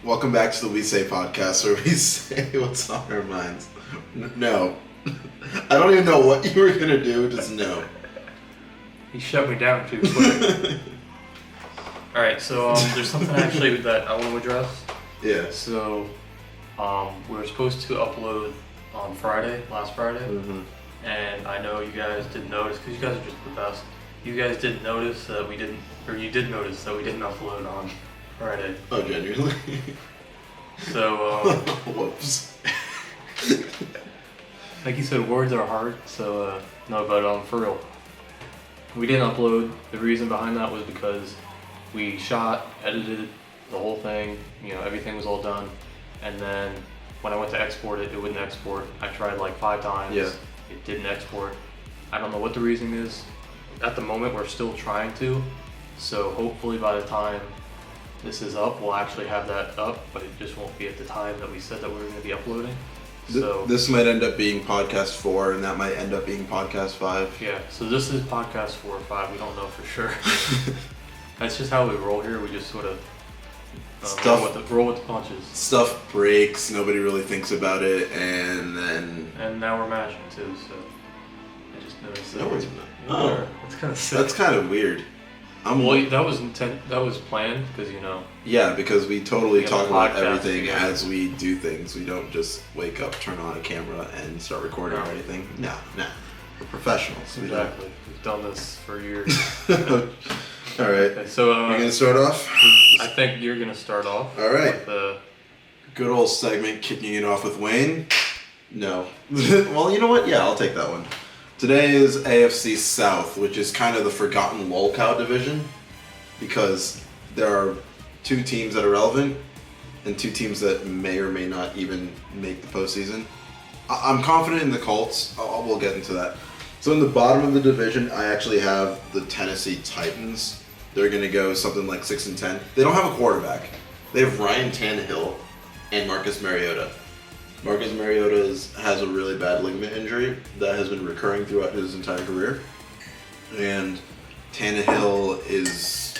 Welcome back to the We Say podcast, where we say what's on our minds. No. I don't even know what you were going to do, just no. He shut me down too quick. Alright, so there's something actually that I want to address. Yeah. So, we were supposed to upload on last Friday, and I know you guys didn't notice, because you guys are just the best. You guys didn't notice that we didn't, or you did notice that we didn't upload on Friday. Oh, genuinely? So, whoops. like you said, words are hard, so, no, but for real. We didn't upload. The reason behind that was because we shot, edited the whole thing, everything was all done, and then when I went to export it, it wouldn't export. I tried like 5 times. Yeah. It didn't export. I don't know what the reason is. At the moment, we're still trying to, so hopefully by the time this is up, we'll actually have that up, but it just won't be at the time that we said that we were going to be uploading. So this might end up being podcast 4, and that might end up being podcast 5. yeah, so this is podcast 4 or 5. We don't know for sure. That's just how we roll here. We just sort of roll with the punches. Stuff breaks. Nobody really thinks about it, and then. And now we're matching too. So I just noticed that. No, we're not. Yeah, Oh, that's kind of sick. that's kind of weird. Well, that was planned because Yeah, because we totally We have talk a about podcast everything together. as we do things. We don't just wake up, turn on a camera, and start recording No. or anything. No. We're professionals. We don't. Exactly. We've done this for years. All right. Okay, so You're going to start off? I think you're gonna start off. All right. With the Good old segment, kicking it off with Wayne. No. Well, you know what? Yeah, I'll take that one. Today is AFC South, which is kind of the forgotten lolcow division, because there are 2 teams that are relevant and 2 teams that may or may not even make the postseason. I'm confident in the Colts. We'll get into that. So in the bottom of the division, I actually have the Tennessee Titans. They're going to go something like 6-10. They don't have a quarterback. They have Ryan Tannehill and Marcus Mariota. Marcus Mariota has a really bad ligament injury that has been recurring throughout his entire career. And Tannehill is,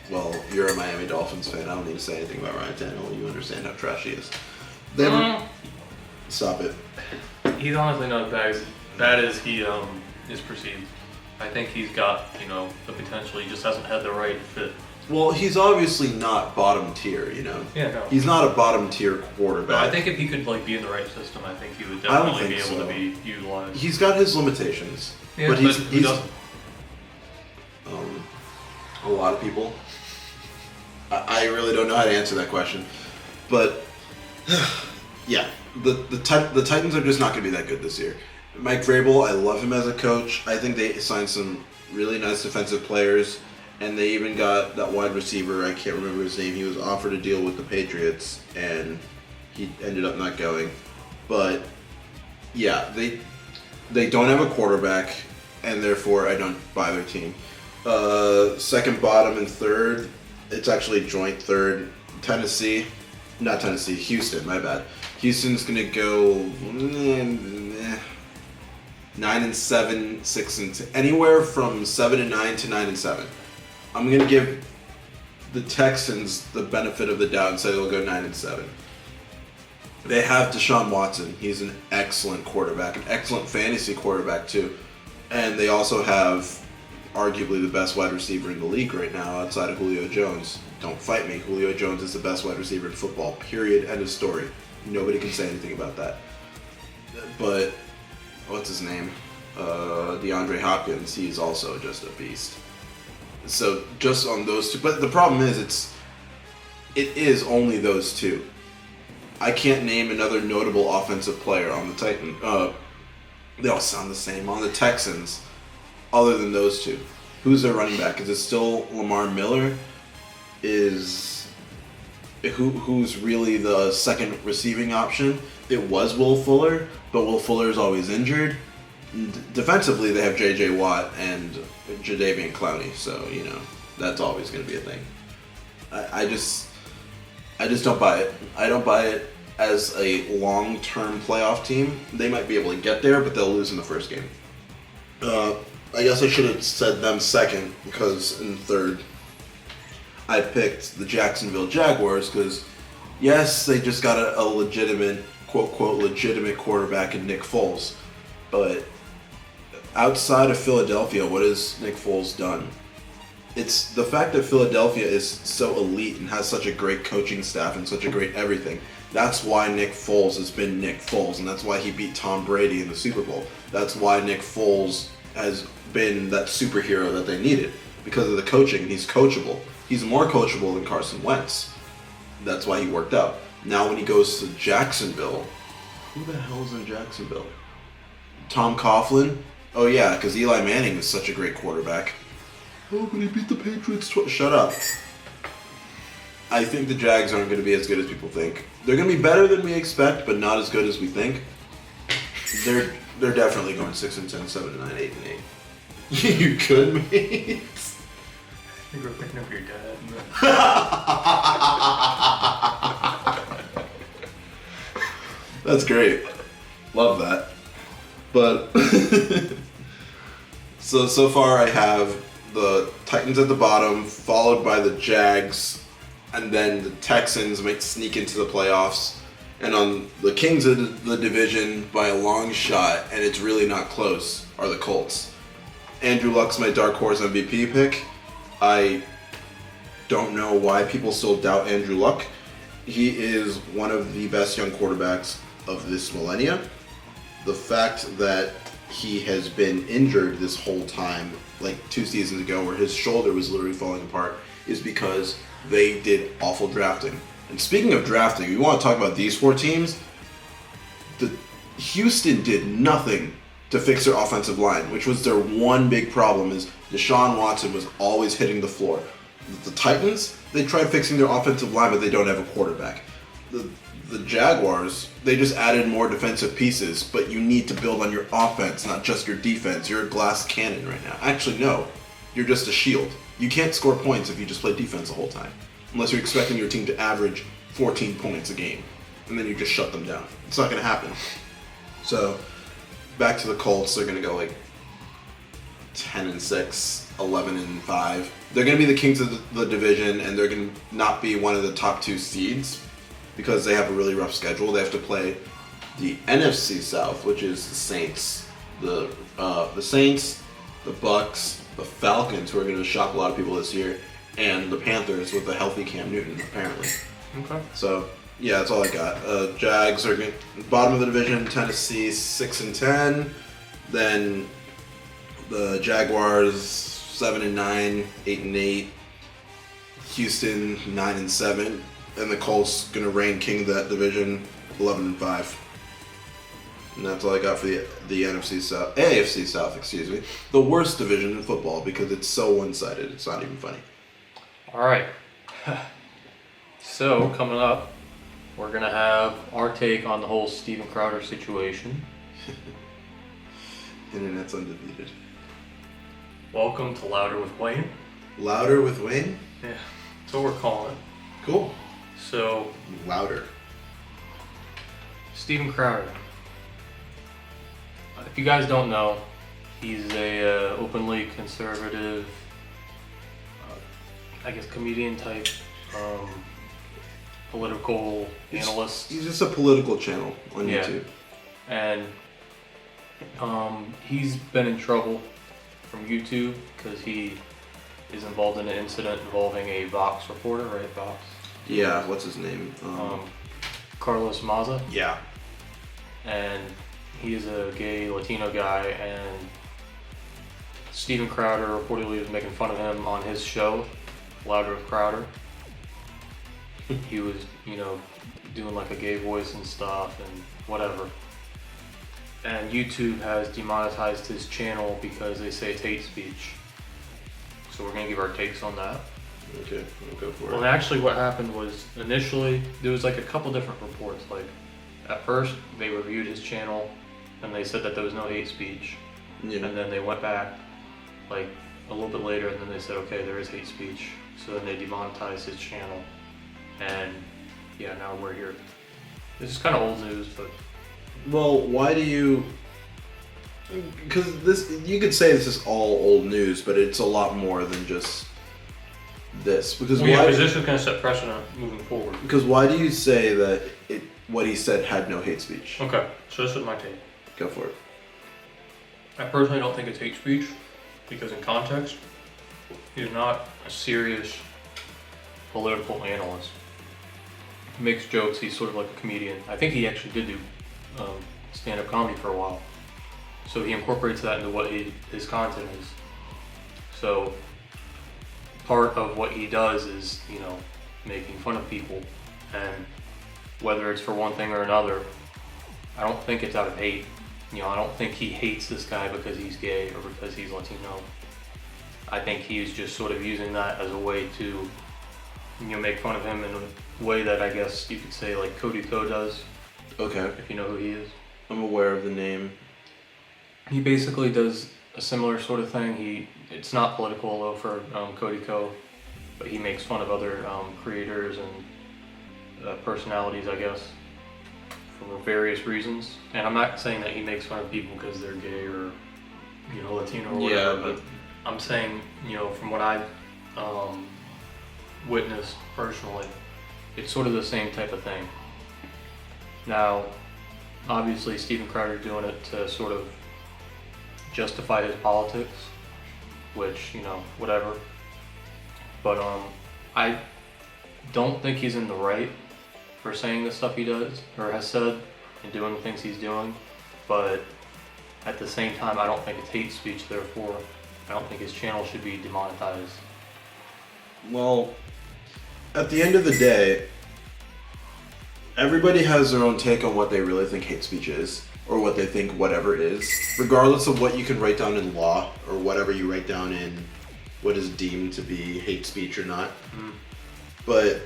well, you're a Miami Dolphins fan. I don't need to say anything about Ryan Tannehill. You understand how trash he is. Stop it. He's honestly not as bad as he is perceived. I think he's got the potential. He just hasn't had the right fit. Well, he's obviously not bottom tier, Yeah, no. He's not a bottom tier quarterback. But I think if he could be in the right system, I think he would I don't definitely be think able so. to be utilized. He's got his limitations. Yeah, but he he's doesn't. A lot of people. I really don't know how to answer that question, but yeah, the Titans are just not going to be that good this year. Mike Vrabel, I love him as a coach. I think they signed some really nice defensive players, and they even got that wide receiver. I can't remember his name. He was offered a deal with the Patriots, and he ended up not going. But yeah, they don't have a quarterback, and therefore I don't buy their team. Second bottom and third, it's actually joint third. Houston, my bad. Houston's gonna go 9-7, 6-10, anywhere from 7-9 to 9-7. I'm gonna give the Texans the benefit of the doubt and say they'll go 9-7. They have Deshaun Watson. He's an excellent quarterback, an excellent fantasy quarterback too, and they also have arguably the best wide receiver in the league right now outside of Julio Jones. Don't fight me. Julio Jones is the best wide receiver in football, period, end of story. Nobody can say anything about that. But, what's his name? DeAndre Hopkins, he's also just a beast. So, just on those 2. But the problem is, it is only those 2. I can't name another notable offensive player on the Titans. They all sound the same. On the Texans, other than those 2. Who's their running back? Is it still Lamar Miller? Who's really the second receiving option? It was Will Fuller, but Will Fuller is always injured. Defensively, they have J.J. Watt and Jadeveon Clowney, so that's always going to be a thing. I just don't buy it. I don't buy it as a long-term playoff team. They might be able to get there, but they'll lose in the first game. I guess I should have said them second, because in third, I picked the Jacksonville Jaguars, because, Yes, they just got a legitimate, quote, legitimate quarterback in Nick Foles. But outside of Philadelphia, what has Nick Foles done? It's the fact that Philadelphia is so elite and has such a great coaching staff and such a great everything. That's why Nick Foles has been Nick Foles, and that's why he beat Tom Brady in the Super Bowl. That's why Nick Foles has been that superhero that they needed. Because of the coaching, he's coachable. He's more coachable than Carson Wentz. That's why he worked out. Now when he goes to Jacksonville, who the hell's in Jacksonville? Tom Coughlin? Oh yeah, because Eli Manning is such a great quarterback. Oh, but he beat the Patriots Shut up. I think the Jags aren't going to be as good as people think. They're going to be better than we expect, but not as good as we think. They're definitely going 6-10, 7-9, 8-8. You could, mate. I think we're picking up your dad. That's great. Love that. But so far I have the Titans at the bottom, followed by the Jags, and then the Texans might sneak into the playoffs. And on the Kings of the division by a long shot, and it's really not close, are the Colts. Andrew Luck's my dark horse MVP pick. I don't know why people still doubt Andrew Luck. He is one of the best young quarterbacks of this millennia. The fact that he has been injured this whole time, like 2 seasons ago, where his shoulder was literally falling apart, is because they did awful drafting. And speaking of drafting, we want to talk about these 4 teams. Houston did nothing to fix their offensive line, which was their one big problem, is Deshaun Watson was always hitting the floor. The Titans, they tried fixing their offensive line, but they don't have a quarterback. The Jaguars, they just added more defensive pieces, but you need to build on your offense, not just your defense. You're a glass cannon right now. Actually, no. You're just a shield. You can't score points if you just play defense the whole time, unless you're expecting your team to average 14 points a game, and then you just shut them down. It's not going to happen. So, back to the Colts, they're going to go like 10-6, 11-5. They're going to be the kings of the division, and they're going to not be one of the top 2 seeds because they have a really rough schedule. They have to play the NFC South, which is the Saints, the Saints, the Bucks, the Falcons, who are going to shock a lot of people this year, and the Panthers with a healthy Cam Newton, apparently. Okay. So, yeah, that's all I got. Jags are bottom of the division, Tennessee 6-10. Then the Jaguars 7-9, 8-8. Houston 9-7, and the Colts gonna reign king of that division, 11-5. And that's all I got for the NFC South, AFC South, excuse me. The worst division in football because it's so one-sided. It's not even funny. All right. So coming up, we're gonna have our take on the whole Steven Crowder situation. Internet's undefeated. Welcome to Louder with Wayne. Louder with Wayne? Yeah, that's what we're calling it. Cool. So, Louder. Steven Crowder. If you guys don't know, he's a openly conservative, I guess, comedian type, political analyst. He's just a political channel on YouTube. And he's been in trouble from YouTube because he is involved in an incident involving a Vox reporter, right? Vox? Yeah, what's his name? Carlos Maza. Yeah. And he is a gay Latino guy, and Steven Crowder reportedly was making fun of him on his show, Louder with Crowder. He was, doing like a gay voice and stuff and whatever. And YouTube has demonetized his channel because they say it's hate speech. So we're gonna give our takes on that. Okay, we'll go for it. Well, actually what happened was, initially, there was like a couple different reports. Like, at first, they reviewed his channel, and they said that there was no hate speech. Yeah. And then they went back, like, a little bit later, and then they said, okay, there is hate speech. So then they demonetized his channel. And, yeah, now we're here. This is kind of old news, but... Well, why do you... Because you could say this is all old news, but it's a lot more than just this? Because Well, yeah, because this is going to set precedent moving forward. Because why do you say that what he said had no hate speech? Okay, so this is my take. Go for it. I personally don't think it's hate speech because in context, he's not a serious political analyst. He makes jokes, he's sort of like a comedian. I think he actually did do stand-up comedy for a while. So he incorporates that into what his content is. So part of what he does is, making fun of people, and whether it's for one thing or another, I don't think it's out of hate. I don't think he hates this guy because he's gay or because he's Latino. I think he's just sort of using that as a way to, make fun of him in a way that I guess you could say like Cody Co does. Okay. If you know who he is. I'm aware of the name. He basically does a similar sort of thing. It's not political though for Cody Co, but he makes fun of other creators and personalities, I guess, for various reasons. And I'm not saying that he makes fun of people because they're gay or Latino or whatever. Yeah, but I'm saying from what I've witnessed personally, it's sort of the same type of thing. Now, obviously, Steven Crowder doing it to sort of justify his politics, which, whatever. But I don't think he's in the right for saying the stuff he does, or has said, and doing the things he's doing. But at the same time, I don't think it's hate speech, therefore, I don't think his channel should be demonetized. Well, at the end of the day, everybody has their own take on what they really think hate speech is, or what they think whatever is, regardless of what you can write down in law, or whatever you write down in what is deemed to be hate speech or not. But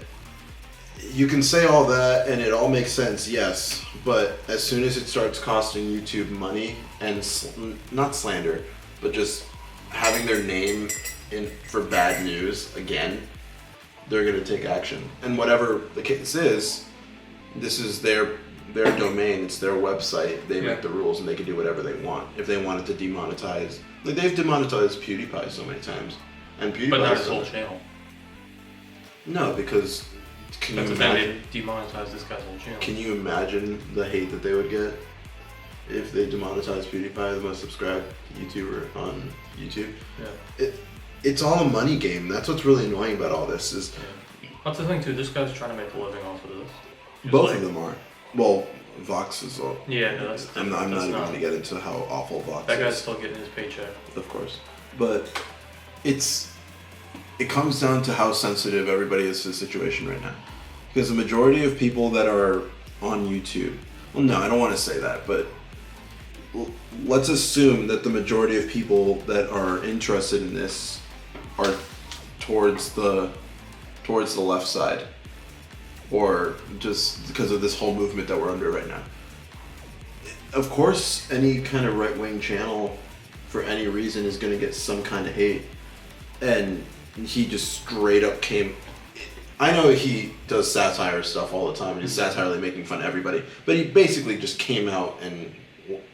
you can say all that and it all makes sense, yes, but as soon as it starts costing YouTube money and not slander, but just having their name in for bad news again, they're going to take action. And whatever the case is, this is their domain, it's their website, they make the rules and they can do whatever they want. If they wanted to demonetize, like they've demonetized PewDiePie so many times. And PewDiePie, but not his whole channel. No, because that's the thing, they demonetized this guy's whole channel. Can you imagine the hate that they would get if they demonetized PewDiePie, the most subscribed YouTuber on YouTube? Yeah. It's all a money game. That's what's really annoying about all this. Is that's the thing too. This guy's trying to make a living off of this. Both of them are. Well, Vox is all. Yeah, no, that's. I'm not even going to get into how awful Vox is. That guy's still getting his paycheck. Of course, but it comes down to how sensitive everybody is to the situation right now. Because the majority of people that are on YouTube, well, no, I don't want to say that, but let's assume that the majority of people that are interested in this are towards the left side, or just because of this whole movement that we're under right now. Of course, any kind of right-wing channel for any reason is going to get some kind of hate, and he just straight up came. I know he does satire stuff all the time, and he's satirically making fun of everybody, but he basically just came out and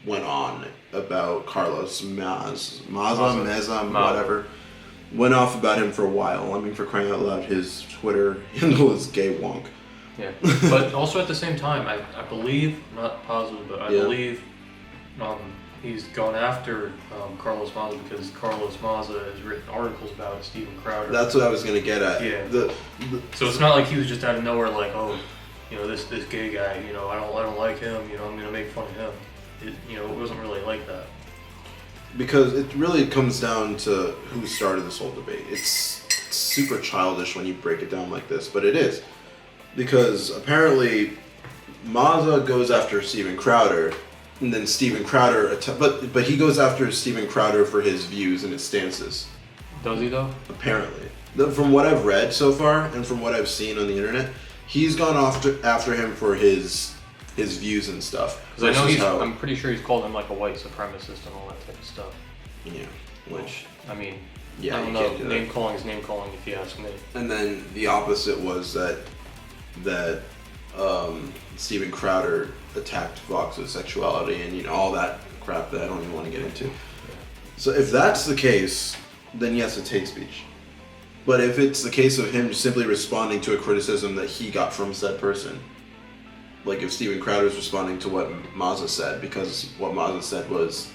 went on about Carlos Meza, whatever. Went off about him for a while. I mean, for crying out loud, his Twitter handle is gay wonk. Yeah, but also at the same time, I believe, not positive, but I believe he's gone after Carlos Meza because Carlos Meza has written articles about Steven Crowder. That's what I was going to get at. Yeah. So it's not like he was just out of nowhere like, oh, this gay guy, I don't like him, I'm going to make fun of him. It wasn't really like that. Because it really comes down to who started this whole debate. It's super childish when you break it down like this, but it is. Because apparently Meza goes after Steven Crowder, and then Steven Crowder, but he goes after Steven Crowder for his views and his stances. Does he though? Apparently. From what I've read so far, and from what I've seen on the internet, he's gone after him for his views and stuff. Because I know I'm pretty sure he's called him like a white supremacist and all that type of stuff. Yeah. Which, I mean, yeah, I don't know. Name calling is name calling, if you ask me. And then the opposite was that Steven Crowder attacked Vox's sexuality and all that crap that I don't even want to get into. Yeah. So if that's the case, then yes, it's hate speech. But if it's the case of him simply responding to a criticism that he got from said person, like if Steven Crowder is responding to what Mazza said, because what Mazza said was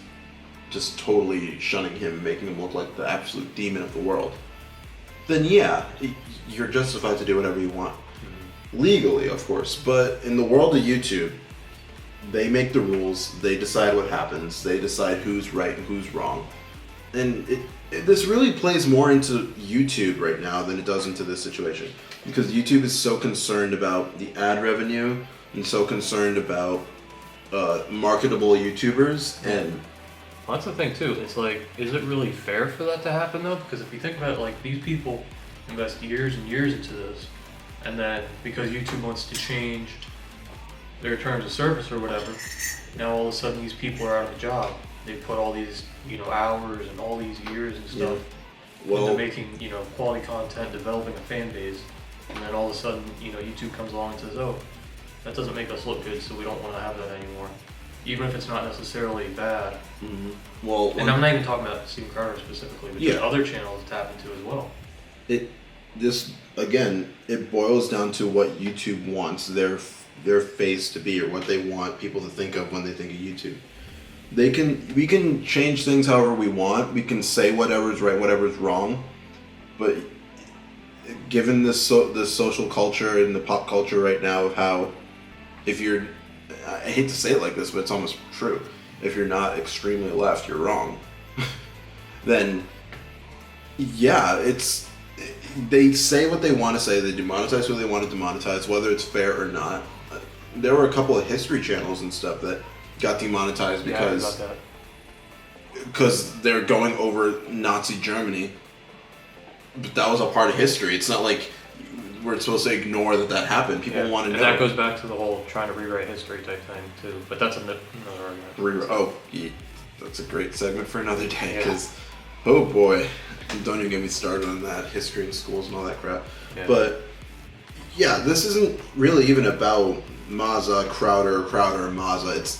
just totally shunning him, making him look like the absolute demon of the world, then yeah, you're justified to do whatever you want. Legally, of course, but in the world of YouTube, they make the rules, they decide what happens, they decide who's right and who's wrong. And this really plays more into YouTube right now than it does into this situation. Because YouTube is so concerned about the ad revenue and so concerned about marketable YouTubers. And well, that's the thing too. It's like, is it really fair for that to happen though? Because if you think about it, like these people invest years and years into this, and then because YouTube wants to change their terms of service or whatever, now all of a sudden these people are out of a job. They put all these, hours and all these years and stuff into making, quality content, developing a fan base, and then all of a sudden, YouTube comes along and says, oh, that doesn't make us look good, so we don't want to have that anymore. Even if it's not necessarily bad. Mm-hmm. Well, and I'm not even talking about Steven Crowder specifically, but just other channels tap into as well. It boils down to what YouTube wants their face to be, or what they want people to think of when they think of YouTube. We can change things however we want. We can say whatever's right, whatever's wrong, but given this social culture and the pop culture right now of how, if you're, I hate to say it like this, but it's almost true. If you're not extremely left, you're wrong. Then, yeah, they say what they want to say. They demonetize who they want to demonetize, whether it's fair or not. There were a couple of history channels and stuff that got demonetized because they're going over Nazi Germany. But that was a part of history. It's not like we're supposed to ignore that happened. People want to know. And that goes back to the whole trying to rewrite history type thing too. But that's another argument. That's a great segment for another day. Because, oh boy, don't even get me started on that, history in schools and all that crap. Yeah. But yeah, this isn't really even about Mazza, Crowder, and Mazza. It's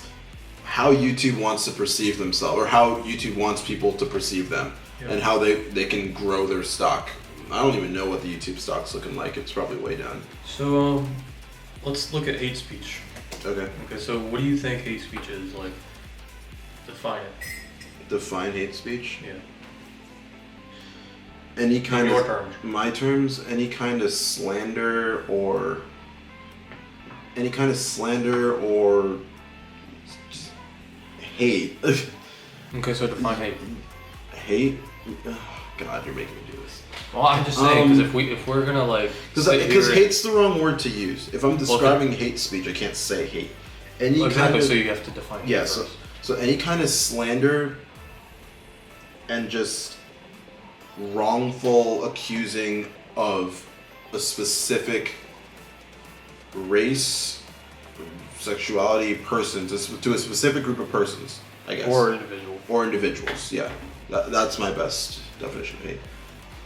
how YouTube wants to perceive themselves, or how YouTube wants people to perceive them, and how they can grow their stock. I don't even know what the YouTube stock's looking like. It's probably way down. So, let's look at hate speech. Okay, so what do you think hate speech is? Like, define it. Define hate speech? Yeah. Any kind of... Your terms. My terms? Any kind of slander or... hate. Okay, so define hate. Hate? Oh, God, you're making me do this. Well, I'm just saying, because if we're gonna like... Because hate's the wrong word to use. If I'm describing hate speech, I can't say hate. Exactly, so you have to define hate first. So any kind of slander and just wrongful accusing of a specific race, sexuality, persons, to a specific group of persons, I guess. Or individuals, yeah. That's my best definition of hate.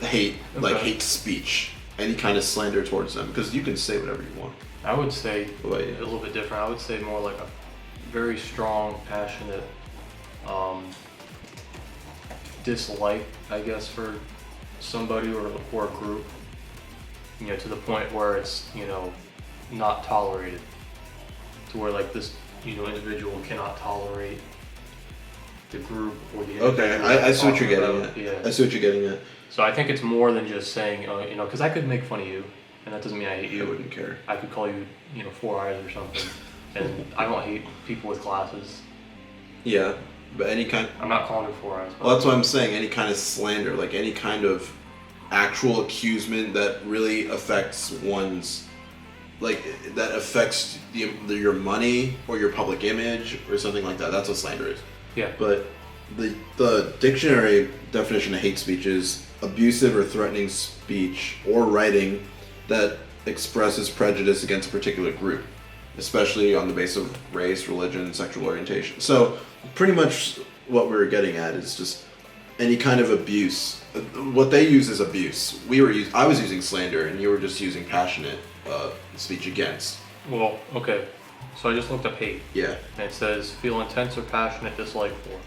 Hate, like hate speech. Any kind of slander towards them, because you can say whatever you want. I would say a little bit different. I would say more like a very strong, passionate dislike, I guess, for somebody or a group, to the point where it's, not tolerated. To where like this, individual cannot tolerate the group or the individual. Okay, I see what you're getting at. Yeah. I see what you're getting at. So I think it's more than just saying, because I could make fun of you, and that doesn't mean I hate you. I wouldn't care. I could call you, 4 eyes or something, and I don't hate people with glasses. Yeah, but any kind... I'm not calling you 4 eyes. Well, that's what I'm saying. Any kind of slander, like any kind of actual accusation that really affects one's... Like, that affects your money or your public image or something like that. That's what slander is. Yeah. But the dictionary definition of hate speech is abusive or threatening speech or writing that expresses prejudice against a particular group, especially on the basis of race, religion, and sexual orientation. So pretty much what we're getting at is just any kind of abuse. What they use is abuse. I was using slander, and you were just using passionate speech against. Well, okay. So I just looked up hate. Yeah. And it says feel intense or passionate dislike for.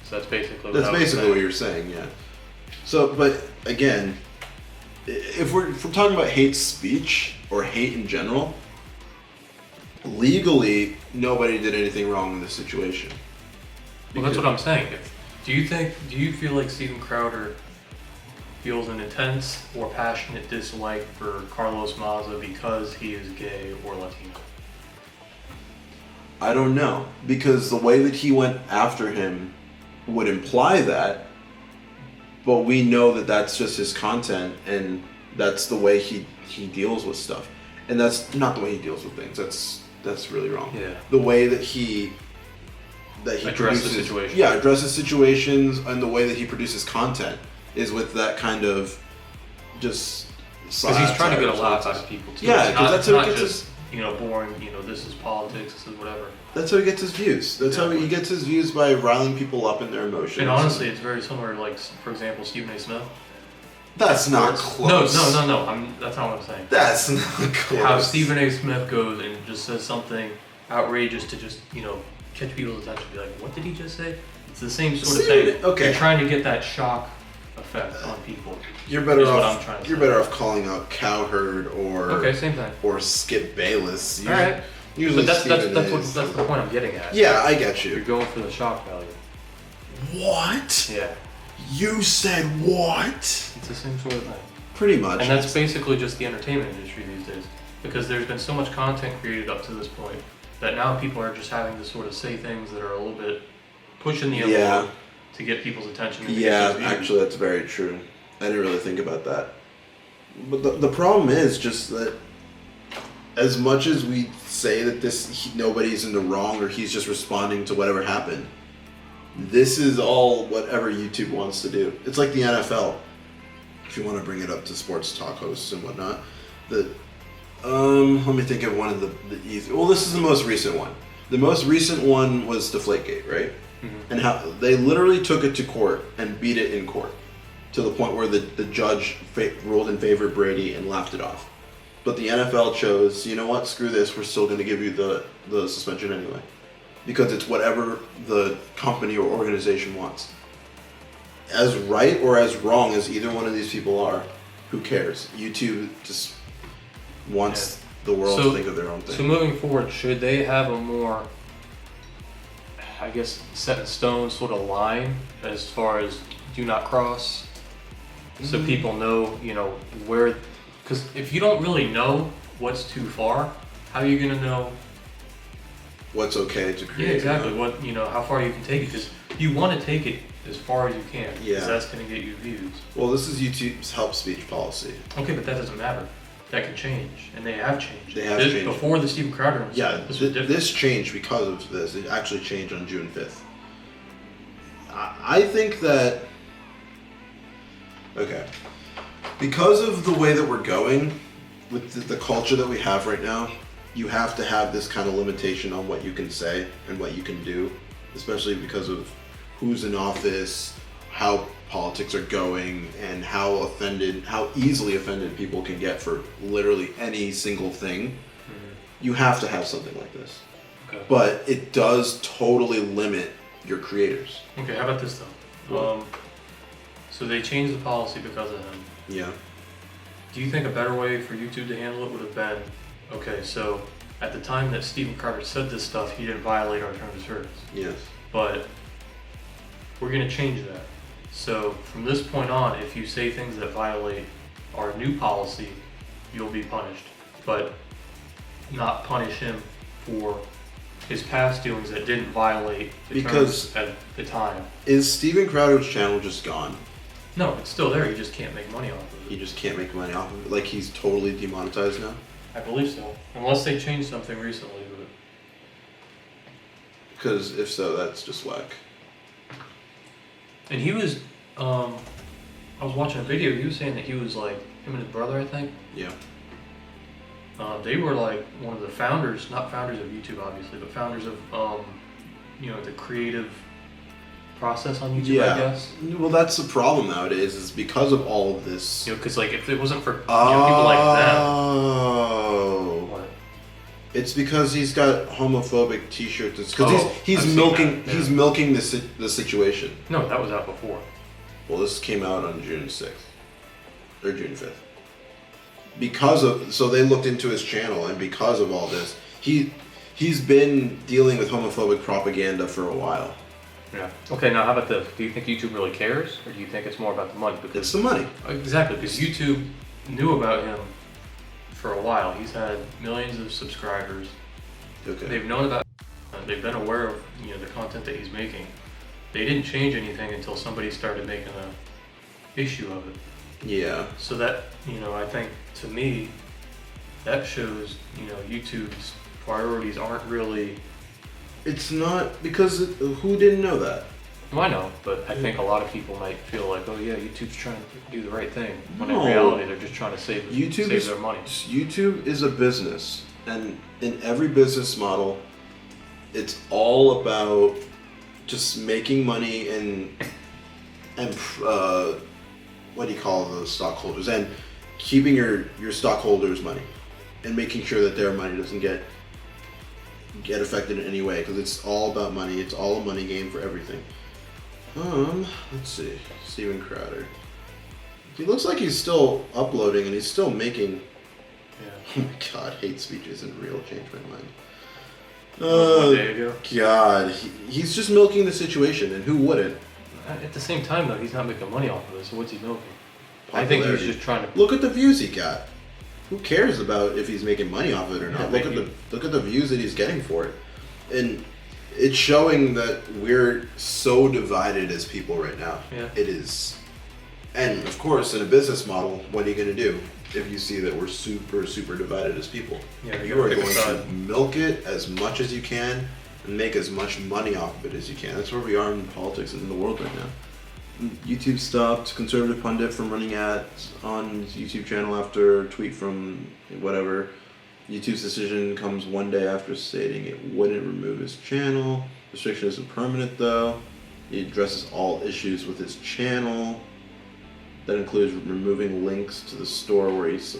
So that's basically what you're saying, yeah. So, but again, if we're talking about hate speech or hate in general, legally nobody did anything wrong in this situation. Well, that's what I'm saying. Do you feel like Steven Crowder feels an intense or passionate dislike for Carlos Maza because he is gay or Latino? I don't know, because the way that he went after him would imply that, but we know that that's just his content and that's the way he deals with stuff. And that's not the way he deals with things. That's really wrong. Yeah. The way that he addresses situations. Yeah, addresses situations, and the way that he produces content is with that kind of just. Because he's trying to get a laugh out of people too. Yeah, because that's how he gets his. Boring. This is politics. This is whatever. That's how he gets his views. That's how he gets his views, by riling people up in their emotions. And honestly, it's very similar. Like, for example, Stephen A. Smith. That's not close. No. That's not what I'm saying. That's not close. How Stephen A. Smith goes and just says something outrageous to just catch people's attention. Be like, what did he just say? It's the same sort of thing. Okay. You're trying to get that shock effect on people. You're better is off. What I'm trying to you're say. better off calling out Cowherd or same thing. or Skip Bayless. All right. Usually, but that's the point I'm getting at. Yeah, I get You're you. going for the shock value. What? Yeah. You said what? It's the same sort of thing. Pretty much. And that's basically just the entertainment industry these days. Because there's been so much content created up to this point that now people are just having to sort of say things that are a little bit pushing the envelope to get people's attention. And yeah, actually, that's very true. I didn't really think about that. But the problem is just that as much as we say that nobody's in the wrong or he's just responding to whatever happened, this is all whatever YouTube wants to do. It's like the NFL. If you want to bring it up to sports talk hosts and whatnot, let me think of one of the easy. Well, this is the most recent one. The most recent one was Deflategate, right? Mm-hmm. And how they literally took it to court and beat it in court to the point where the judge ruled in favor of Brady and laughed it off. But the NFL chose, you know what? Screw this. We're still going to give you the suspension anyway, because it's whatever the company or organization wants. As right or as wrong as either one of these people are, who cares? YouTube just wants the world to think of their own thing. So moving forward, should they have a more, I guess, set in stone sort of line as far as do not cross, so people know, where? Because if you don't really know what's too far, how are you gonna know what's okay to create? Yeah, exactly. What how far you can take it, because you want to take it as far as you can. Yeah. Because that's gonna get you views. Well, this is YouTube's help speech policy. Okay, but that doesn't matter. That can change, and they have changed. They have changed. Before the Steven Crowder incident, Yeah, this was different. this changed because of this. It actually changed on June 5th. I think that... Okay. Because of the way that we're going, with the culture that we have right now, you have to have this kind of limitation on what you can say and what you can do, especially because of who's in office, how politics are going, and how easily offended people can get for literally any single thing. Mm-hmm. You have to have something like this. Okay. But it does totally limit your creators. Okay, how about this though? So they changed the policy because of him. Yeah. Do you think a better way for YouTube to handle it would have been, okay, so at the time that Steven Crowder said this stuff, he didn't violate our terms of service. Yes. But we're going to change that. So from this point on, if you say things that violate our new policy, you'll be punished. But not punish him for his past doings that didn't violate the terms at the time. Is Steven Crowder's channel just gone? No, it's still there. You just can't make money off of it. He just can't make money off of it? Like he's totally demonetized now? I believe so. Unless they changed something recently. But because if so, that's just whack. And he was, I was watching a video, he was saying that he was like, him and his brother, I think. Yeah. They were like one of the founders, not founders of YouTube obviously, but founders of, the creative process on YouTube, I guess. Well, that's the problem nowadays, is because of all of this. Because like if it wasn't for people like them. Oh. What? It's because he's got homophobic T-shirts. Because he's milking the situation. No, that was out before. Well, this came out on June 6th or June 5th. So they looked into his channel, and because of all this, he's been dealing with homophobic propaganda for a while. Yeah. Okay, now how about this? Do you think YouTube really cares, or do you think it's more about the money? Because It's the money. Exactly, because YouTube knew about him for a while. He's had millions of subscribers. Okay. They've known about they've been aware of the content that he's making. They didn't change anything until somebody started making a issue of it. Yeah. So that I think to me that shows YouTube's priorities aren't really. It's not because who didn't know that? Well, I know, but I think a lot of people might feel like, oh yeah, YouTube's trying to do the right thing, when No. in reality they're just trying to save their money. YouTube is a business, and in every business model, it's all about just making money and what do you call those stockholders, and keeping your stockholders' money and making sure that their money doesn't get affected in any way, because it's all about money. It's all a money game for everything. Let's see. Steven Crowder. He looks like he's still uploading and he's still making. Yeah. Oh my god, hate speech isn't real. Change my mind. One day ago. God, he's just milking the situation, and who wouldn't? At the same time, though, he's not making money off of it, so what's he milking? I think he's just trying to look at the views he got. Who cares about if he's making money off of it or not? Yeah, look at the views that he's getting for it, and it's showing that we're so divided as people right now. Yeah. It is, and of course, in a business model, what are you going to do if you see that we're super divided as people? Yeah, you are going to milk it as much as you can and make as much money off of it as you can. That's where we are in politics and in the world right now. YouTube stopped conservative pundit from running ads on his YouTube channel after a tweet from whatever. YouTube's decision comes one day after stating it wouldn't remove his channel. Restriction isn't permanent though. He addresses all issues with his channel. That includes removing links to the store where he's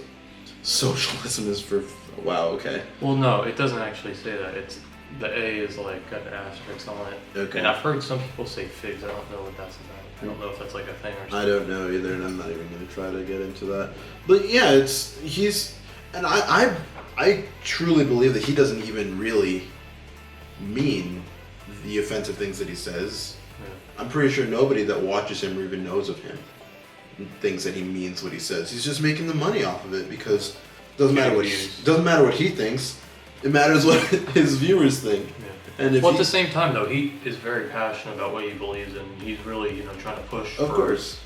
socialism is for. Wow, okay. Well, no, it doesn't actually say that. It's the A is like got an asterisk on it. Okay. And I've heard some people say figs. I don't know what that's about. I don't know if that's like a thing or something. I don't know either, and I'm not even going to try to get into that. But yeah, and I truly believe that he doesn't even really mean the offensive things that he says. Yeah. I'm pretty sure nobody that watches him or even knows of him thinks that he means what he says. He's just making the money off of it because it doesn't matter what he thinks. It matters what his viewers think. Yeah. And at the same time, though, he is very passionate about what he believes in. He's really, trying to push. Of course.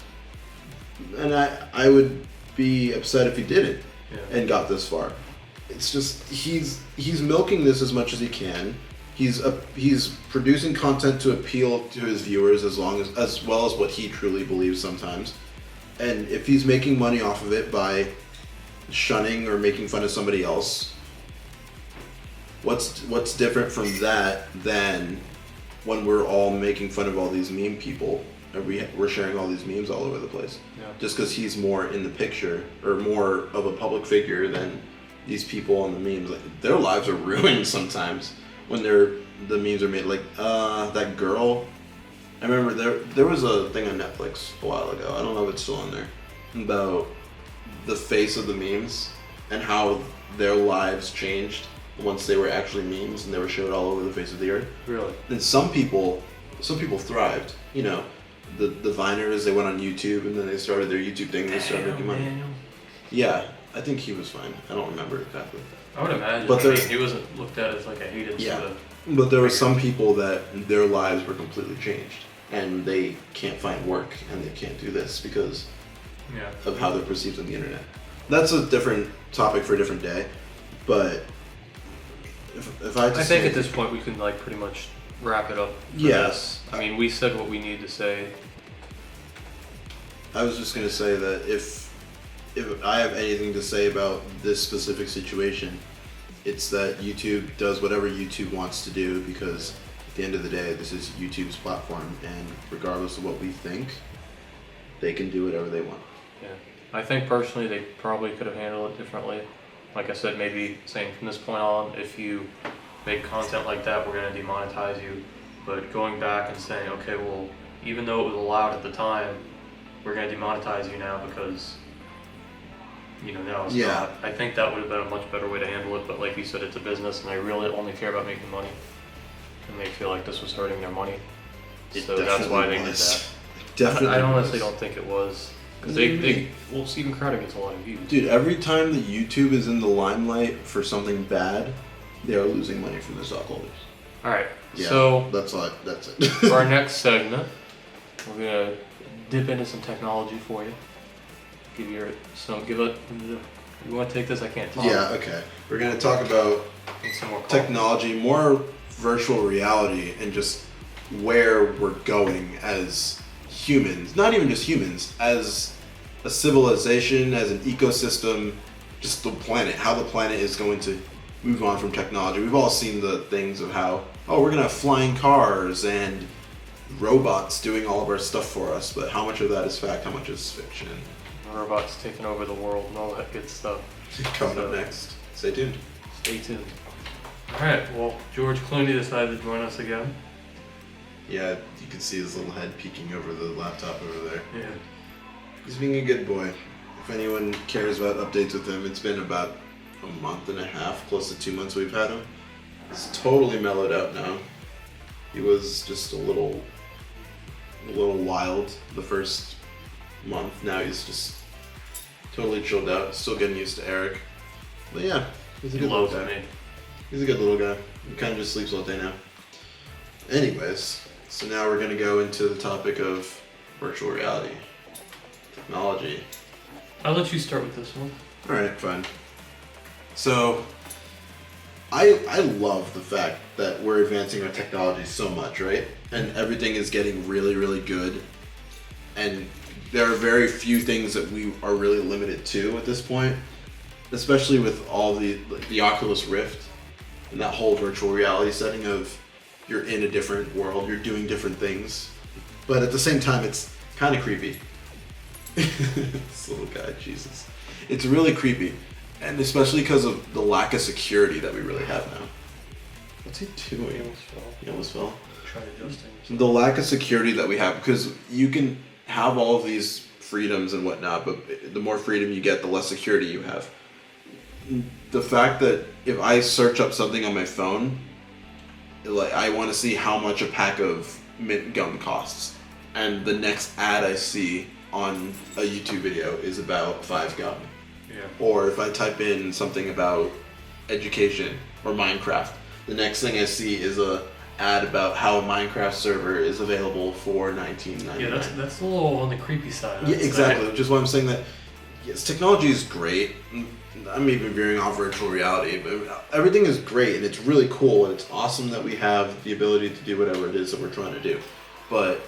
And I would be upset if he didn't and got this far. It's just he's milking this as much as he can. He's producing content to appeal to his viewers as well as what he truly believes sometimes. And if he's making money off of it by shunning or making fun of somebody else, what's different from that than when we're all making fun of all these meme people and we're sharing all these memes all over the place? Yeah. Just because he's more in the picture or more of a public figure than these people on the memes. Like, their lives are ruined sometimes when the memes are made. Like that girl. I remember there was a thing on Netflix a while ago. I don't know if it's still on there, about the face of the memes and how their lives changed once they were actually memes and they were showed all over the face of the earth. Really? And some people thrived. The Viners, they went on YouTube and then they started their YouTube thing and they started making money. Daniel. Yeah, I think he was fine. I don't remember exactly. I would imagine. But he wasn't looked at as like a hated sort of. But there were some people that their lives were completely changed and they can't find work and they can't do this because of how they're perceived on the internet. That's a different topic for a different day, but if I think at this point we can like pretty much wrap it up. Yes. I mean, we said what we need to say. I was just going to say that if I have anything to say about this specific situation, it's that YouTube does whatever YouTube wants to do, because at the end of the day, this is YouTube's platform, and regardless of what we think, they can do whatever they want. Yeah. I think personally they probably could have handled it differently. Like I said, maybe saying from this point on, if you make content like that, we're going to demonetize you. But going back and saying, okay, well, even though it was allowed at the time, we're gonna demonetize you now because now it's Yeah. not. I think that would have been a much better way to handle it, but like you said, it's a business and they really only care about making money. And they feel like this was hurting their money. So that's why they did that. Definitely. I honestly don't think it was. Because Steven Crowder gets a lot of views. Dude, every time that YouTube is in the limelight for something bad, they are losing money from their stockholders. Alright, Yeah, so that's it. for our next segment, we're gonna dip into some technology for you. You want to take this? I can't talk. Yeah, okay. We're gonna talk about Need some more technology, more virtual reality, and just where we're going as humans. Not even just humans, as a civilization, as an ecosystem, just the planet, how the planet is going to move on from technology. We've all seen the things of how, we're gonna have flying cars and robots doing all of our stuff for us, but how much of that is fact, how much is fiction? Robots taking over the world and all that good stuff. Coming up next. Stay tuned. Stay tuned. Alright, well, George Clooney decided to join us again. Yeah, you can see his little head peeking over the laptop over there. Yeah. He's being a good boy. If anyone cares about updates with him, it's been about a month and a half, close to 2 months we've had him. He's totally mellowed out now. He was just a little wild the first month. Now he's just totally chilled out. Still getting used to Eric. But yeah, he's a good little guy. Me. He's a good little guy. He kind of just sleeps all day now. Anyways, so now we're going to go into the topic of virtual reality. Technology. I'll let you start with this one. Alright, fine. So, I love the fact that we're advancing our technology so much, right? And everything is getting really, really good. And there are very few things that we are really limited to at this point. Especially with all the Oculus Rift and that whole virtual reality setting of you're in a different world, you're doing different things. But at the same time, it's kind of creepy. This little guy, Jesus. It's really creepy. And especially because of the lack of security that we really have now. What's he doing? He almost fell. Try adjusting. The lack of security that we have, because you can have all of these freedoms and whatnot, but the more freedom you get, the less security you have. The fact that if I search up something on my phone, like I want to see how much a pack of mint gum costs, and the next ad I see on a YouTube video is about 5 gum. Yeah. Or if I type in something about education or Minecraft, the next thing I see is a ad about how a Minecraft server is available for $19.99. Yeah, that's a little on the creepy side. Yeah, exactly. Which is why I'm saying that yes, technology is great. I'm even veering off virtual reality, but everything is great and it's really cool and it's awesome that we have the ability to do whatever it is that we're trying to do. But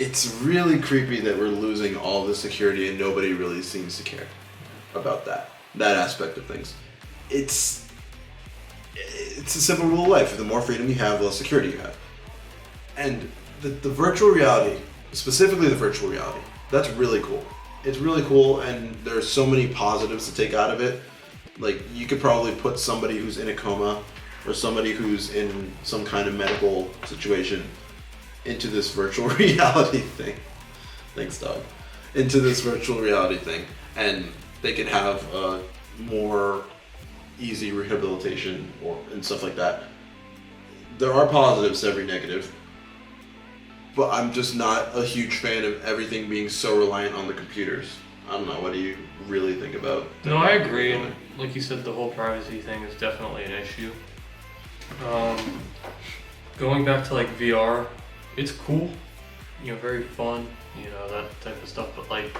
it's really creepy that we're losing all the security and nobody really seems to care about that aspect of things. It's a simple rule of life. The more freedom you have, the less security you have. And the virtual reality, specifically the virtual reality, that's really cool. It's really cool, and there's so many positives to take out of it. Like, you could probably put somebody who's in a coma or somebody who's in some kind of medical situation into this virtual reality thing. Thanks, dog. Into this virtual reality thing, and they can have a more easy rehabilitation and stuff like that. There are positives to every negative, but I'm just not a huge fan of everything being so reliant on the computers. I don't know, what do you really think about that? No, I agree. And like you said, the whole privacy thing is definitely an issue. Going back to like VR, it's cool, very fun, that type of stuff, but like,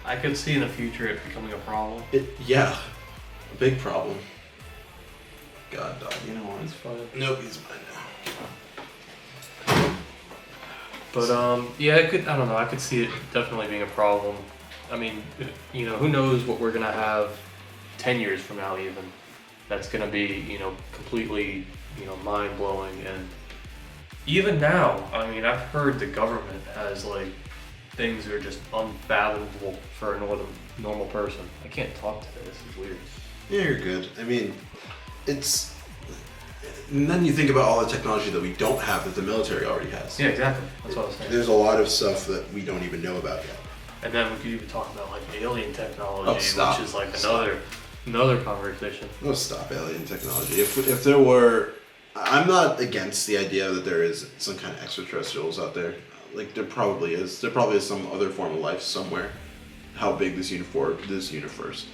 I could see in the future it becoming a problem. Yeah, a big problem. God, dog, you know what? It's fine. Nope, he's mine now. But yeah, I don't know, I could see it definitely being a problem. I mean, who knows what we're gonna have 10 years from now even. That's gonna be, completely, mind-blowing. And even now, I mean, I've heard the government has like things that are just unfathomable for a normal person. I can't talk today, this is weird. Yeah, you're good. I mean, it's And then you think about all the technology that we don't have that the military already has. Yeah, exactly. That's what I was saying. There's a lot of stuff that we don't even know about yet. And then we could even talk about like alien technology, Oh, stop. which is like another conversation. Oh, stop alien technology. If there were, I'm not against the idea that there is some kind of extraterrestrials out there. Like there probably is. There probably is some other form of life somewhere. How big this universe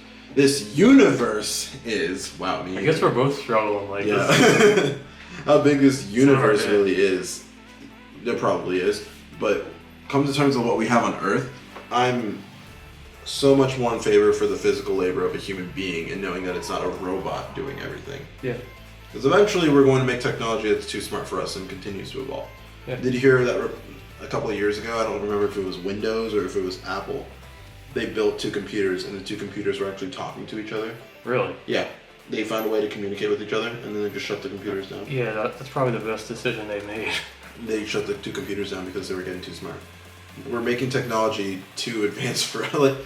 is. Wow, me. I guess we're both struggling like Yeah. this. How big this universe big. really is. There probably is. But come to terms of what we have on Earth, I'm so much more in favor for the physical labor of a human being and knowing that it's not a robot doing everything. Yeah. Because eventually we're going to make technology that's too smart for us and continues to evolve. Yeah. Did you hear that a couple of years ago? I don't remember if it was Windows or if it was Apple. They built two computers and the two computers were actually talking to each other. Really? Yeah. They found a way to communicate with each other and then they just shut the computers down. Yeah, that's probably the best decision they made. They shut the two computers down because they were getting too smart. We're making technology too advanced for like.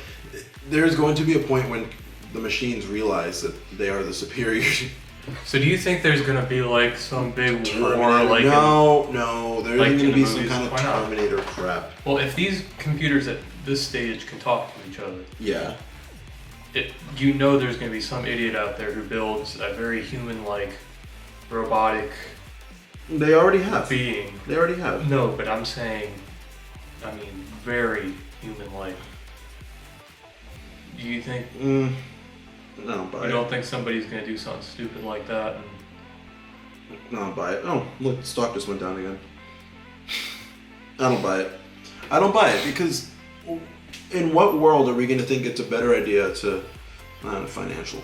There's going to be a point when the machines realize that they are the superior. So do you think there's gonna be like some big war, Terminator. like No, there's like going in to the be some movies? kind of Why not? Terminator crap. Well, if these computers at this stage can talk to each other, Yeah. you know there's gonna be some idiot out there who builds a very human-like, robotic They already have. being. They already have. No, but I'm saying, very human-like. Do you think? No, buy You it. don't think somebody's gonna do something stupid like that? And No, buy it. Oh, look, the stock just went down again. I don't buy it. I don't buy it because in what world are we going to think it's a better idea to not a financial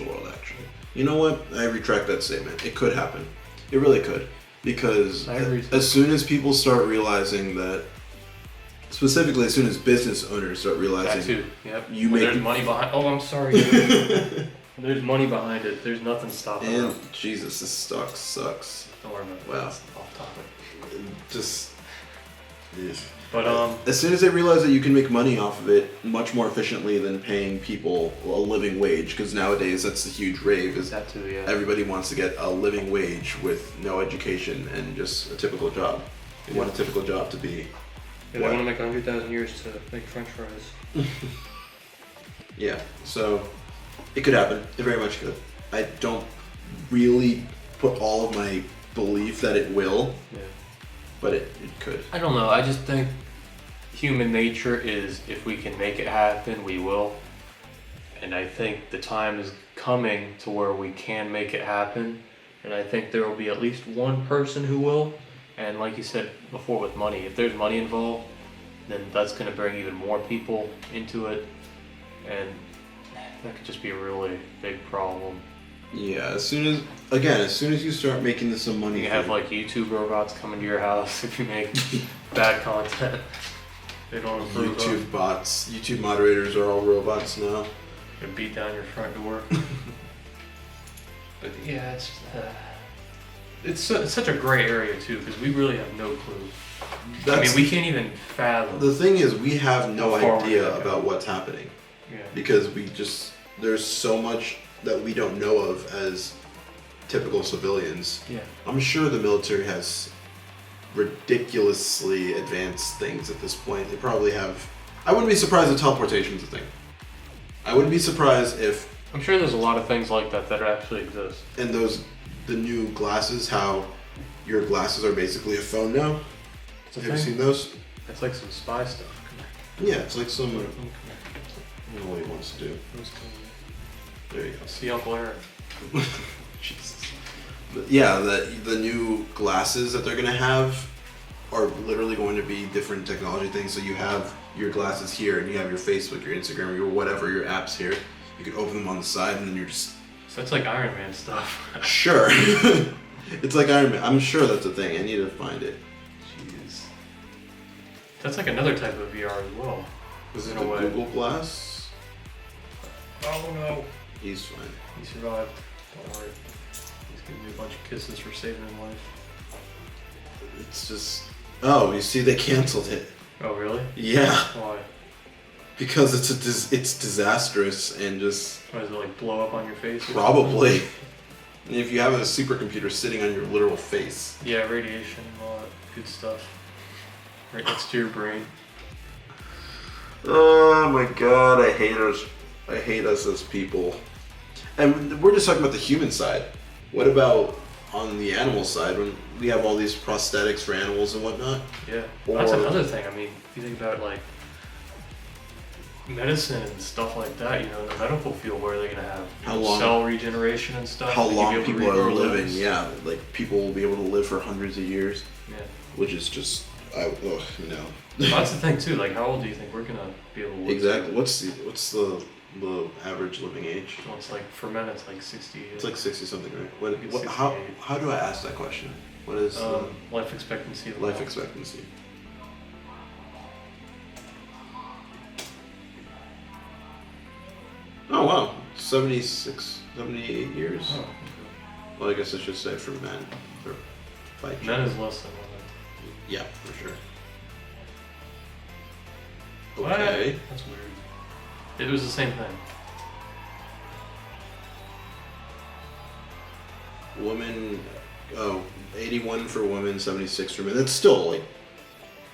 world actually? You know what? I retract that statement. It could happen. It really could because I agree. as soon as people start realizing that, specifically as soon as business owners start that realizing too. Yep. you When make there's money behind. Oh, I'm sorry. There's money behind it. There's nothing stopping and it. Jesus, this stock sucks. Don't worry about it. Wow. That's off topic. Just. Yeah. But As soon as they realize that you can make money off of it much more efficiently than paying people a living wage, because nowadays that's the huge rave, is that too. Yeah. everybody wants to get a living wage with no education and just a typical job. They want a typical job to be. Yeah, they want to make 100,000 years to make French fries. Yeah, so it could happen. It very much could. I don't really put all of my belief that it will, Yeah. but it could. I don't know. I just think human nature is if we can make it happen, we will. And I think the time is coming to where we can make it happen. And I think there will be at least one person who will. And like you said before with money, if there's money involved, then that's going to bring even more people into it. And that could just be a really big problem. Yeah, as soon as you start making some money, You can have like YouTube robots coming to your house if you make bad content. They don't approve of. YouTube bots, YouTube moderators are all robots now. And beat down your front door. But yeah, it's such a gray area too, because we really have no clue. We can't even fathom. The thing is, we have no How far we're idea gonna go. about what's happening Yeah. because there's so much that we don't know of as typical civilians. Yeah. I'm sure the military has ridiculously advanced things at this point. They probably have. I wouldn't be surprised if teleportation's a thing. I wouldn't be surprised if I'm sure there's a lot of things like that that actually exist. and the new glasses, how your glasses are basically a phone now. It's a Have you thing. seen those? It's like some spy stuff. Yeah, it's like some. Come I here. don't know what he wants to do. Who's coming? There you go. See Uncle Eric. Jesus. But yeah, the new glasses that they're gonna have are literally going to be different technology things. So you have your glasses here, and you have your Facebook, your Instagram, your whatever, your apps here. You can open them on the side, and then you're just So it's like Iron Man stuff. sure. It's like Iron Man. I'm sure that's a thing. I need to find it. Jeez. That's like another type of VR as well. Was it In the a way. Google Glass? Oh no. He's fine. He survived. Don't worry. He's giving me a bunch of kisses for saving his life. It's just. Oh, you see, they canceled it. Oh really? Yeah, Why? because it's disastrous and just Why does it like blow up on your face? or probably. And if you have a supercomputer sitting on your literal face. Yeah, radiation and all that good stuff. Right next to your brain. Oh my god, I hate us. I hate us as people. And we're just talking about the human side. What about on the animal side when we have all these prosthetics for animals and whatnot? Yeah, that's another thing. I mean, if you think about like medicine and stuff like that, in the medical field, where are they going to have cell regeneration and stuff? How long people are living? Yeah, like people will be able to live for hundreds of years. Yeah, which is just, no. That's the thing too. Like, how old do you think we're gonna be able to live? Exactly. What's the average living age? Well, it's like for men, it's like 60. It's like 60 something, right? How do I ask that question? What is life expectancy? Life expectancy. Oh wow, 76, 78 years. Oh, okay. Well, I guess I should say for men. For men is less than women. Yeah, for sure. Okay. What? That's weird. It was the same thing. Women, 81 for women, 76 for men. That's still like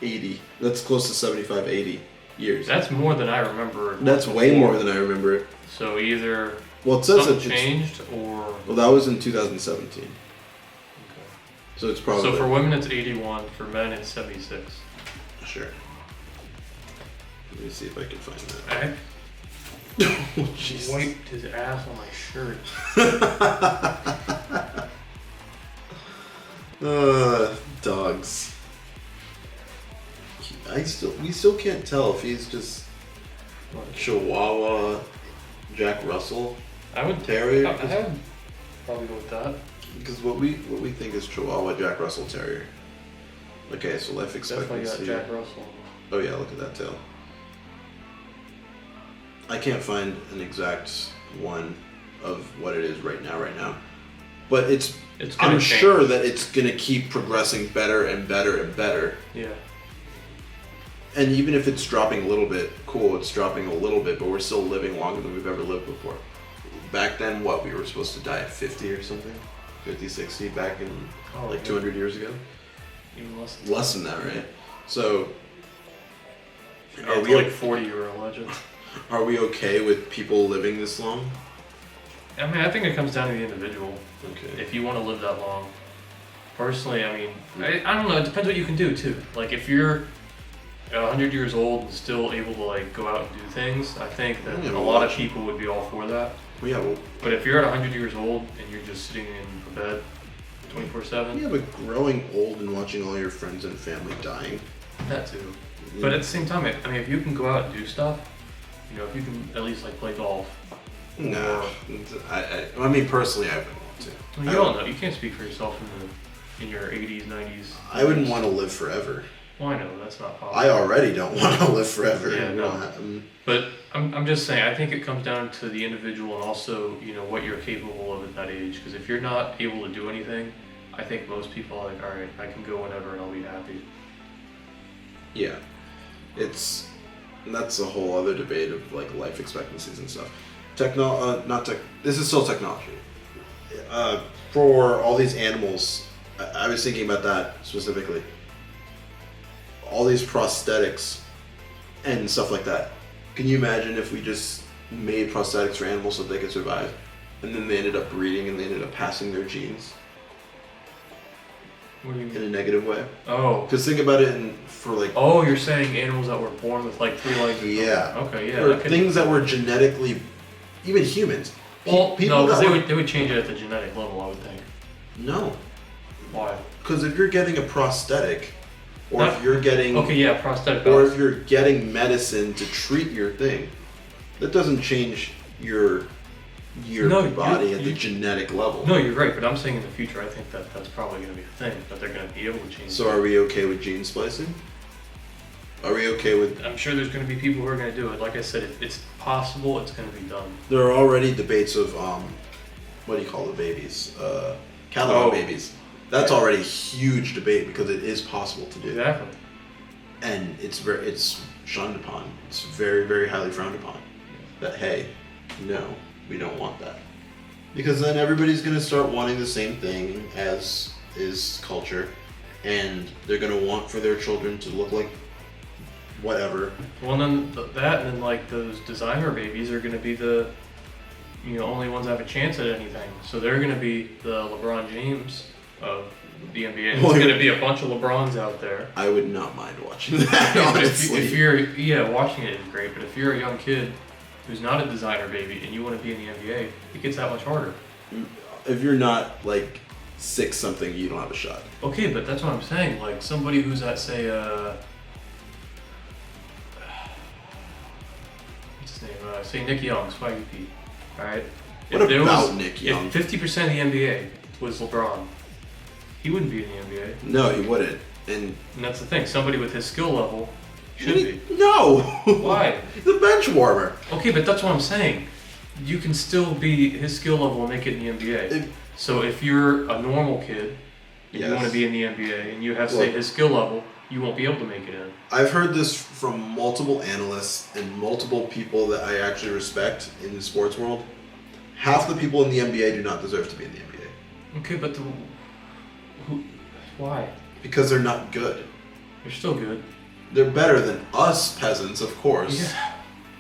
80. That's close to 75, 80 years. That's more than I remember. That's way more than I remember it. So either it says something changed or... Well, that was in 2017. Okay. So it's probably... So for women it's 81, for men it's 76. Sure. Let me see if I can find that. He wiped his ass on my shirt. Dogs. We still can't tell if he's just Chihuahua, Jack Russell. I would Terrier. I would probably go with that. Because what we think is Chihuahua, Jack Russell Terrier. Okay, so life expectancy. Definitely got Jack Russell. Oh yeah, look at that tail. I can't find an exact one of what it is right now. But I'm sure that it's gonna keep progressing better and better and better. Yeah. And even if it's dropping a little bit, cool, it's dropping a little bit, but we're still living longer than we've ever lived before. Back then, we were supposed to die at 50 or something? 50, 60 back in 200 years ago? Even less. Less than that, right? So, are we like 40, you're a legend. Are we okay with people living this long? I mean, I think it comes down to the individual. Okay. If you want to live that long. Personally, I mean, I don't know, it depends what you can do too. Like if you're 100 years old and still able to like go out and do things, I think that a lot of people would be all for that. Well, yeah, but if you're at 100 years old and you're just sitting in a bed 24/7. Yeah, but growing old and watching all your friends and family dying. That too. Yeah. But at the same time, I mean, if you can go out and do stuff, if you can at least like play golf. No, I mean personally, I wouldn't want to. Well, you don't know. You can't speak for yourself in your 80s, 90s. I wouldn't want to live forever. Well, I know that's not possible. I already don't want to live forever. Yeah, no. But I'm just saying, I think it comes down to the individual and also what you're capable of at that age. Because if you're not able to do anything, I think most people are like, all right, I can go whenever and I'll be happy. Yeah, that's a whole other debate of like life expectancies and stuff. This is still technology. For all these animals, I was thinking about that specifically. All these prosthetics and stuff like that. Can you imagine if we just made prosthetics for animals so they could survive, and then they ended up breeding and they ended up passing their genes? What do you mean? In a negative way. Oh. Because think about it Oh, you're saying animals that were born with like 3 legs. Yeah. Okay, yeah. Or things that were genetically, even humans. Well, no, because they would change it at the genetic level, I would think. No. Why? Because if you're getting a prosthetic, or if you're getting... Okay, yeah, prosthetic. Or if you're getting medicine to treat your thing, that doesn't change your body at the genetic level. No, you're right, but I'm saying in the future, I think that's probably going to be a thing, that they're going to be able to change. So are we okay with gene splicing? Are we okay with... I'm sure there's going to be people who are going to do it. Like I said, if it's possible, it's going to be done. There are already debates of, what do you call the babies? Catalog babies. That's already a huge debate because it is possible to do. Exactly. And it's shunned upon. It's very, very highly frowned upon. That, hey, no, we don't want that. Because then everybody's going to start wanting the same thing as is culture, and they're going to want for their children to look like whatever. Well, then that, and then like those designer babies are going to be the, only ones that have a chance at anything. So they're going to be the LeBron James of the NBA. There's going to be a bunch of LeBrons out there. I would not mind watching that. Yeah, but honestly. if you're watching it is great. But if you're a young kid who's not a designer baby and you want to be in the NBA, it gets that much harder. If you're not like 6 something, you don't have a shot. Okay, but that's what I'm saying. Like somebody who's at say what's his name? Say Nick Young, Swaggy P. All right. What about Nick Young? If 50% of the NBA was LeBron, he wouldn't be in the NBA. No, he wouldn't. And that's the thing. Somebody with his skill level should be. No. Why? He's a bench warmer. Okay, but that's what I'm saying. You can still be his skill level and make it in the NBA. So if you're a normal kid and you want to be in the NBA and you have, say, his skill level, you won't be able to make it in. I've heard this from multiple analysts and multiple people that I actually respect in the sports world. Half the people in the NBA do not deserve to be in the NBA. Okay, but why? Because they're not good. They're still good. They're better than us peasants, of course. Yeah.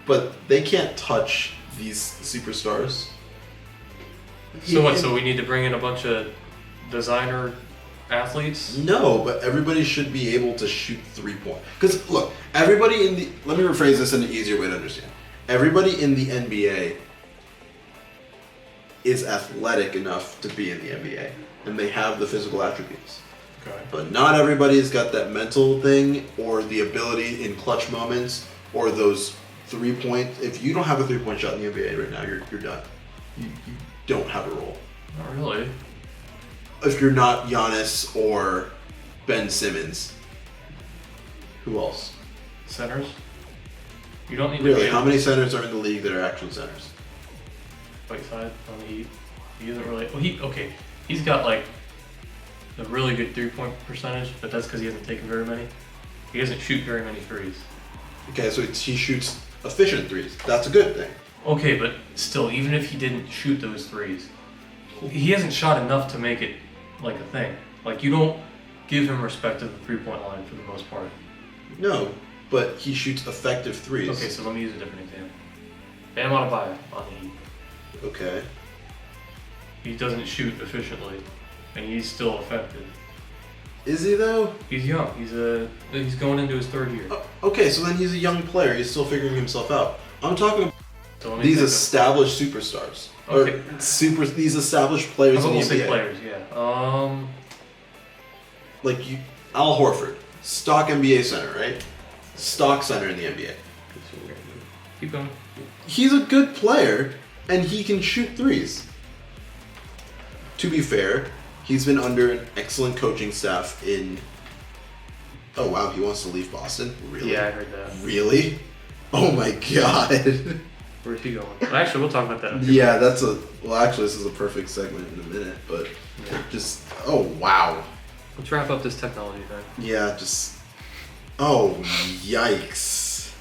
But they can't touch these superstars. So what? So we need to bring in a bunch of designer athletes? No, but everybody should be able to shoot 3-point. Because look, everybody in the... Let me rephrase this in an easier way to understand. Everybody in the NBA is athletic enough to be in the NBA. And they have the physical attributes. Okay. But not everybody's got that mental thing or the ability in clutch moments or those 3-point... If you don't have a 3-point shot in the NBA right now, you're done. You don't have a role. Not really. If you're not Giannis or Ben Simmons. Who else? Centers? You don't need to Really, be how many centers are in the league that are actual centers? Whiteside on the Heat. He isn't really... Well, he's got like a really good 3-point percentage, but that's because he hasn't taken very many. He doesn't shoot very many threes. Okay, so he shoots efficient threes. That's a good thing. Okay, but still, even if he didn't shoot those threes, he hasn't shot enough to make it like a thing. Like, you don't give him respect at the 3-point line for the most part. No, but he shoots effective threes. Okay, so let me use a different example. Bam Adebayo on the Heat. Okay. He doesn't shoot efficiently, and he's still effective. Is he though? He's young. He's going into his 3rd year. Okay, so then he's a young player. He's still figuring himself out. I'm talking about these established superstars. Okay. Or these established players in the NBA. Say players, yeah. Like Al Horford, stock NBA center, right? Stock center in the NBA. Keep going. He's a good player, and he can shoot threes. To be fair, he's been under an excellent coaching staff in... Oh wow, he wants to leave Boston? Really? Yeah, I heard that. Really? Oh my god. Where's he going? Well, actually, we'll talk about that. Yeah, actually, this is a perfect segment in a minute, but oh wow. Let's wrap up this technology thing. Yeah, oh, yikes.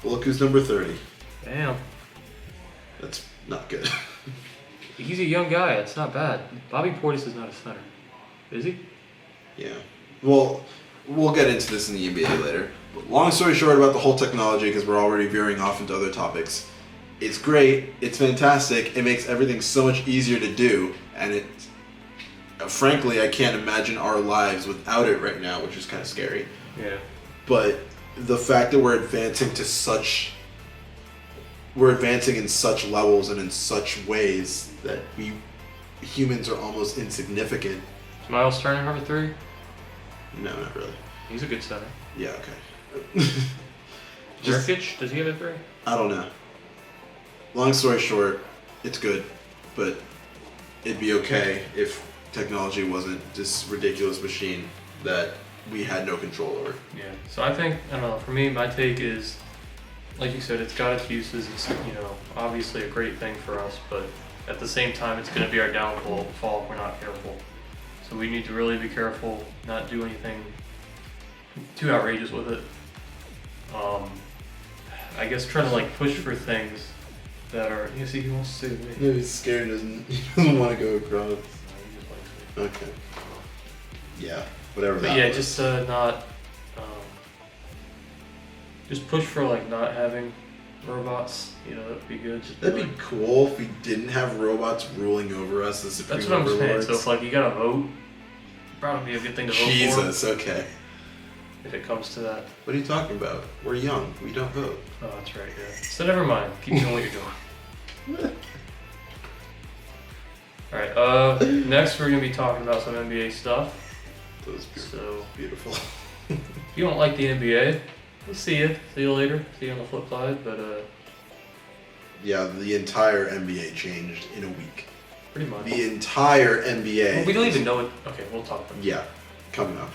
Look who's number 30. Damn. That's not good. He's a young guy. It's not bad. Bobby Portis is not a center. Is he? Yeah. Well, we'll get into this in the NBA later. But long story short about the whole technology, because we're already veering off into other topics. It's great. It's fantastic. It makes everything so much easier to do. And frankly, I can't imagine our lives without it right now, which is kind of scary. Yeah. But the fact that we're advancing in such levels and in such ways that we humans are almost insignificant. Is Miles Turner number 3? No, not really. He's a good center. Yeah, okay. Nurkic, does he have a 3? I don't know. Long story short, it's good, but it'd be okay if technology wasn't this ridiculous machine that we had no control over. Yeah. So I think, I don't know, for me, my take is, like you said, it's got its uses. It's, obviously a great thing for us, but at the same time, it's going to be our downfall if we're not careful. So we need to really be careful, not do anything too outrageous with it. I guess try to push for things that are. You see, he wants to save me. No, he's scared. He doesn't want to go across. Okay. Yeah. Whatever But that yeah, was. just not. Just push for like not having robots. You know, that'd be good. Just That'd like, be cool if we didn't have robots ruling over us as supreme that's what I'm saying. overlords. So if like you gotta vote, probably be a good thing to vote Jesus, okay. for if it comes to that. What are you talking about? We're young. We don't vote. Oh, that's right. Yeah. So never mind. Keep doing what you're doing. All right. Next we're gonna be talking about some NBA stuff. That was beautiful. So Beautiful. if you don't like the NBA, we'll see you. See you later. See you on the flip side. But Yeah, the entire NBA changed in a week. pretty much. The entire NBA. Well, we don't even know it. Okay, we'll talk about it. Yeah, coming up.